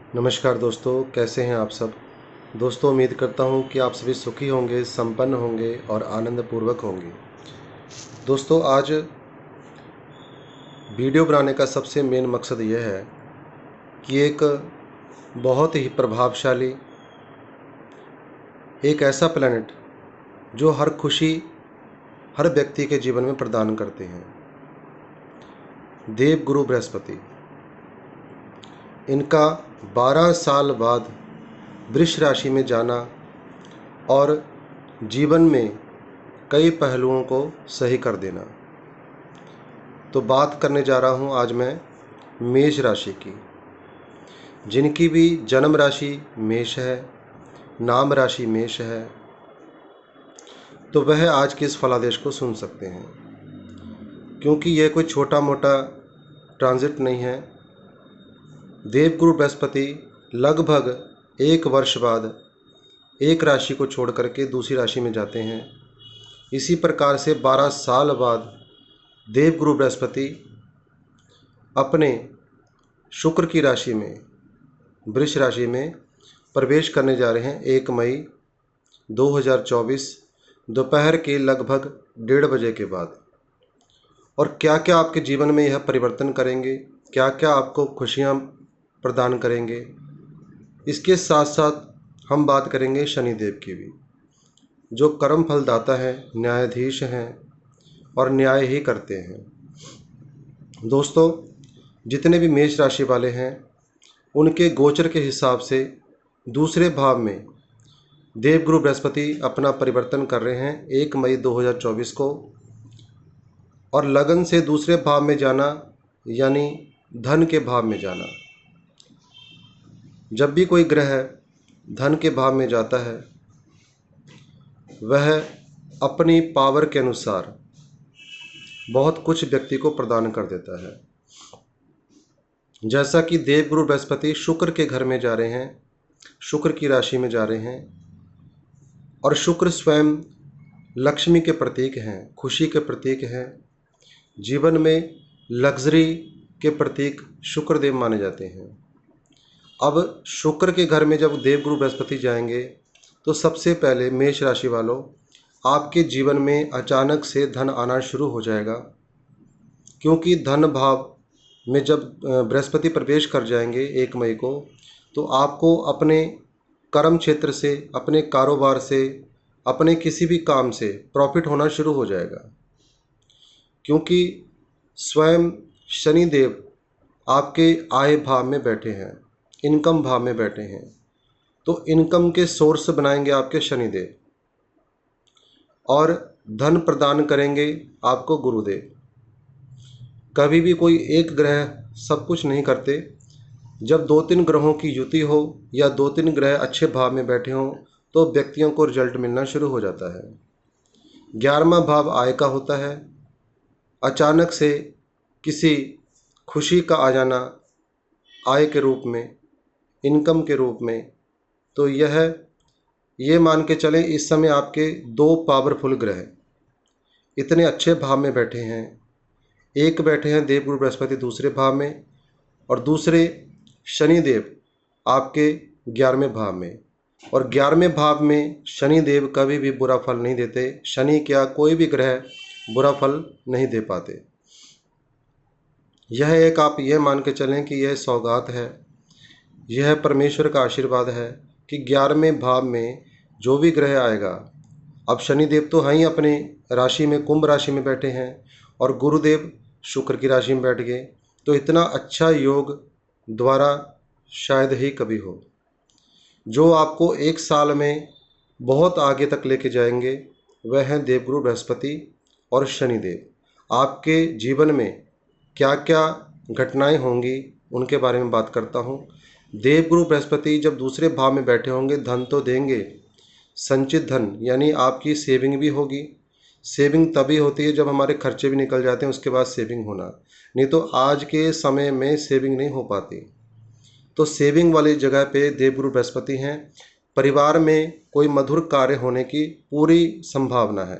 नमस्कार दोस्तों, कैसे हैं आप सब। दोस्तों, उम्मीद करता हूं कि आप सभी सुखी होंगे, संपन्न होंगे और आनंदपूर्वक होंगे। दोस्तों, आज वीडियो बनाने का सबसे मेन मकसद यह है कि एक बहुत ही प्रभावशाली एक ऐसा प्लैनेट जो हर खुशी हर व्यक्ति के जीवन में प्रदान करते हैं, देवगुरु बृहस्पति। इनका 12 साल बाद वृष राशि में जाना और जीवन में कई पहलुओं को सही कर देना। तो बात करने जा रहा हूं आज मैं मेष राशि की। जिनकी भी जन्म राशि मेष है, नाम राशि मेष है, तो वह आज के इस फलादेश को सुन सकते हैं, क्योंकि यह कोई छोटा मोटा ट्रांजिट नहीं है। देवगुरु बृहस्पति लगभग 1 वर्ष बाद एक राशि को छोड़ करके दूसरी राशि में जाते हैं। इसी प्रकार से 12 साल बाद देवगुरु बृहस्पति अपने शुक्र की राशि में, वृष राशि में प्रवेश करने जा रहे हैं 1 मई 2024 दोपहर के लगभग 1:30 बजे के बाद। और क्या क्या आपके जीवन में यह परिवर्तन करेंगे, क्या क्या आपको खुशियां प्रदान करेंगे, इसके साथ साथ हम बात करेंगे शनिदेव की भी, जो कर्म फलदाता है, न्यायाधीश हैं और न्याय ही करते हैं। दोस्तों, जितने भी मेष राशि वाले हैं, उनके गोचर के हिसाब से दूसरे भाव में देवगुरु बृहस्पति अपना परिवर्तन कर रहे हैं 1 मई 2024 को। और लगन से दूसरे भाव में जाना यानी धन के भाव में जाना। जब भी कोई ग्रह धन के भाव में जाता है, वह अपनी पावर के अनुसार बहुत कुछ व्यक्ति को प्रदान कर देता है। जैसा कि देवगुरु बृहस्पति शुक्र के घर में जा रहे हैं, शुक्र की राशि में जा रहे हैं, और शुक्र स्वयं लक्ष्मी के प्रतीक हैं, खुशी के प्रतीक हैं। जीवन में लग्जरी के प्रतीक शुक्रदेव माने जाते हैं। अब शुक्र के घर में जब देवगुरु बृहस्पति जाएंगे, तो सबसे पहले मेष राशि वालों, आपके जीवन में अचानक से धन आना शुरू हो जाएगा। क्योंकि धन भाव में जब बृहस्पति प्रवेश कर जाएंगे 1 मई को, तो आपको अपने कर्म क्षेत्र से, अपने कारोबार से, अपने किसी भी काम से प्रॉफिट होना शुरू हो जाएगा। क्योंकि स्वयं शनिदेव आपके आय भाव में बैठे हैं, इनकम भाव में बैठे हैं, तो इनकम के सोर्स बनाएंगे आपके शनिदेव, और धन प्रदान करेंगे आपको गुरुदेव। कभी भी कोई एक ग्रह सब कुछ नहीं करते। जब 2-3 ग्रहों की युति हो या 2-3 ग्रह अच्छे भाव में बैठे हों, तो व्यक्तियों को रिजल्ट मिलना शुरू हो जाता है। 11वां भाव आय का होता है। अचानक से किसी खुशी का आ जाना आय के रूप में, इनकम के रूप में, तो ये मान के चलें इस समय आपके 2 पावरफुल ग्रह इतने अच्छे भाव में बैठे हैं। एक बैठे हैं देवगुरु बृहस्पति दूसरे भाव में, और दूसरे शनिदेव आपके 11वें भाव में। और 11वें भाव में शनिदेव कभी भी बुरा फल नहीं देते। शनि क्या, कोई भी ग्रह बुरा फल नहीं दे पाते। यह एक आप यह मान के चलें कि यह सौगात है, यह परमेश्वर का आशीर्वाद है कि 11वें भाव में जो भी ग्रह आएगा, अब शनिदेव तो हैं ही अपने राशि में, कुंभ राशि में बैठे हैं, और गुरुदेव शुक्र की राशि में बैठ गए, तो इतना अच्छा योग द्वारा शायद ही कभी हो, जो आपको 1 साल में बहुत आगे तक लेके जाएंगे। वह हैं देवगुरु बृहस्पति और शनिदेव। आपके जीवन में क्या क्या घटनाएं होंगी उनके बारे में बात करता हूं। देवगुरु बृहस्पति जब दूसरे भाव में बैठे होंगे, धन तो देंगे, संचित धन यानी आपकी सेविंग भी होगी। सेविंग तभी होती है जब हमारे खर्चे भी निकल जाते हैं, उसके बाद सेविंग होना, नहीं तो आज के समय में सेविंग नहीं हो पाती। तो सेविंग वाली जगह पे देवगुरु बृहस्पति हैं। परिवार में कोई मधुर कार्य होने की पूरी संभावना है।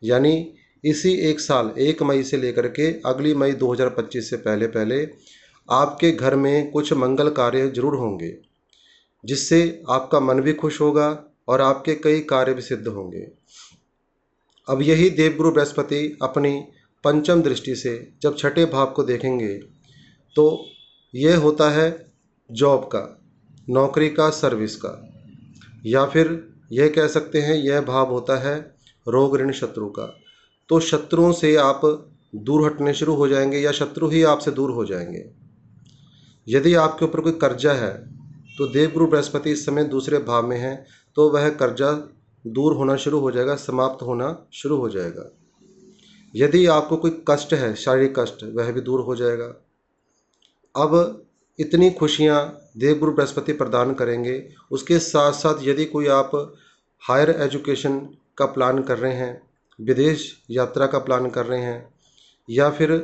यानी इसी 1 साल 1 मई से लेकर के अगली मई 2025 से पहले पहले आपके घर में कुछ मंगल कार्य जरूर होंगे, जिससे आपका मन भी खुश होगा और आपके कई कार्य भी सिद्ध होंगे। अब यही देवगुरु बृहस्पति अपनी पंचम दृष्टि से जब छठे भाव को देखेंगे तो यह होता है जॉब का, नौकरी का, सर्विस का, या फिर यह कह सकते हैं यह भाव होता है रोग ऋण शत्रु का। तो शत्रुओं से आप दूर हटने शुरू हो जाएंगे या शत्रु ही आपसे दूर हो जाएंगे। यदि आपके ऊपर कोई कर्जा है तो देवगुरु बृहस्पति इस समय दूसरे भाव में है, तो वह कर्जा दूर होना शुरू हो जाएगा, समाप्त होना शुरू हो जाएगा। यदि आपको कोई कष्ट है, शारीरिक कष्ट, वह भी दूर हो जाएगा। अब इतनी खुशियां देवगुरु बृहस्पति प्रदान करेंगे। उसके साथ साथ यदि कोई आप हायर एजुकेशन का प्लान कर रहे हैं, विदेश यात्रा का प्लान कर रहे हैं, या फिर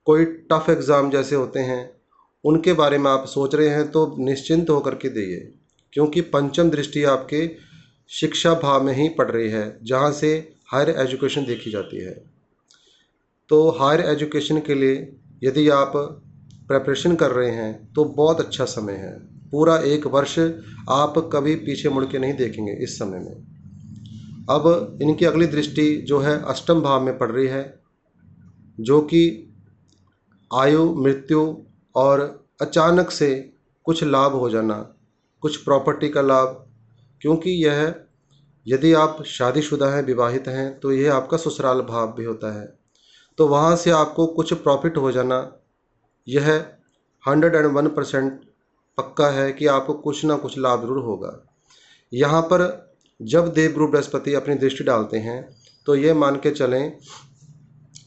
कोई टफ एग्ज़ाम जैसे होते हैं उनके बारे में आप सोच रहे हैं, तो निश्चिंत होकर के दिए, क्योंकि पंचम दृष्टि आपके शिक्षा भाव में ही पड़ रही है, जहाँ से हायर एजुकेशन देखी जाती है। तो हायर एजुकेशन के लिए यदि आप प्रेपरेशन कर रहे हैं तो बहुत अच्छा समय है। पूरा 1 वर्ष आप कभी पीछे मुड़ के नहीं देखेंगे इस समय में। अब इनकी अगली दृष्टि जो है अष्टम भाव में पड़ रही है, जो कि आयु, मृत्यु और अचानक से कुछ लाभ हो जाना, कुछ प्रॉपर्टी का लाभ, क्योंकि यह यदि आप शादीशुदा हैं, विवाहित हैं, तो यह आपका ससुराल भाव भी होता है। तो वहाँ से आपको कुछ प्रॉफिट हो जाना, यह 101% पक्का है कि आपको कुछ ना कुछ लाभ जरूर होगा। यहाँ पर जब देवगुरु बृहस्पति अपनी दृष्टि डालते हैं तो ये मान के चलें,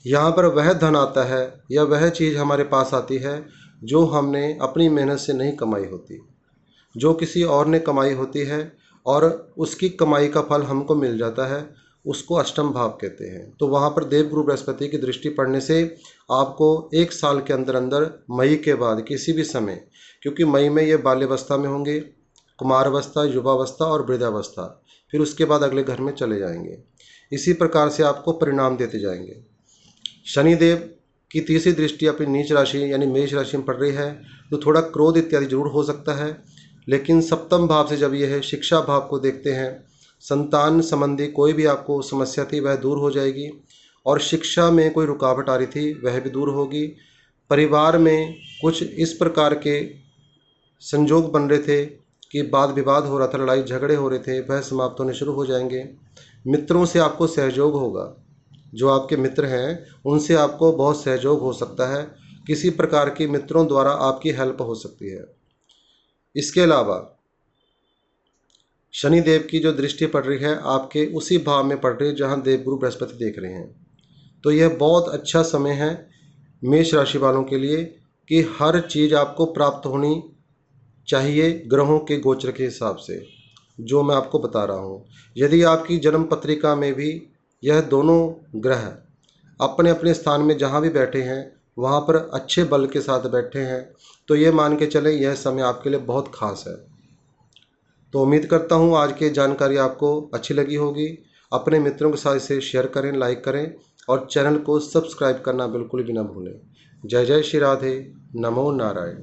यहाँ पर वह धन आता है या वह चीज़ हमारे पास आती है जो हमने अपनी मेहनत से नहीं कमाई होती, जो किसी और ने कमाई होती है और उसकी कमाई का फल हमको मिल जाता है, उसको अष्टम भाव कहते हैं। तो वहाँ पर देवगुरु बृहस्पति की दृष्टि पड़ने से आपको 1 साल के अंदर अंदर मई के बाद किसी भी समय, क्योंकि मई में ये बाल्यावस्था में होंगे, कुमारावस्था, युवावस्था और वृद्धावस्था, फिर उसके बाद अगले घर में चले जाएंगे। इसी प्रकार से आपको परिणाम देते जाएंगे। शनिदेव की तीसरी दृष्टि अपनी नीच राशि यानी मेष राशि में पड़ रही है, तो थोड़ा क्रोध इत्यादि जरूर हो सकता है, लेकिन सप्तम भाव से जब यह शिक्षा भाव को देखते हैं, संतान संबंधी कोई भी आपको समस्या थी वह दूर हो जाएगी, और शिक्षा में कोई रुकावट आ रही थी वह भी दूर होगी। परिवार में कुछ इस प्रकार के संजोग बन रहे थे कि वाद विवाद हो रहा था, लड़ाई झगड़े हो रहे थे, वह समाप्त होने शुरू हो जाएंगे। मित्रों से आपको सहयोग होगा, जो आपके मित्र हैं उनसे आपको बहुत सहयोग हो सकता है, किसी प्रकार की मित्रों द्वारा आपकी हेल्प हो सकती है। इसके अलावा शनिदेव की जो दृष्टि पड़ रही है आपके उसी भाव में पड़ रही है जहां देवगुरु बृहस्पति देख रहे हैं। तो यह बहुत अच्छा समय है मेष राशि वालों के लिए कि हर चीज़ आपको प्राप्त होनी चाहिए ग्रहों के गोचर के हिसाब से, जो मैं आपको बता रहा हूँ। यदि आपकी जन्म पत्रिका में भी यह दोनों ग्रह अपने अपने स्थान में जहाँ भी बैठे हैं वहाँ पर अच्छे बल के साथ बैठे हैं, तो ये मान के चलें यह समय आपके लिए बहुत खास है। तो उम्मीद करता हूँ आज की जानकारी आपको अच्छी लगी होगी। अपने मित्रों के साथ इसे शेयर करें, लाइक करें और चैनल को सब्सक्राइब करना बिल्कुल भी ना भूलें। जय जय श्री राधे, नमो नारायण।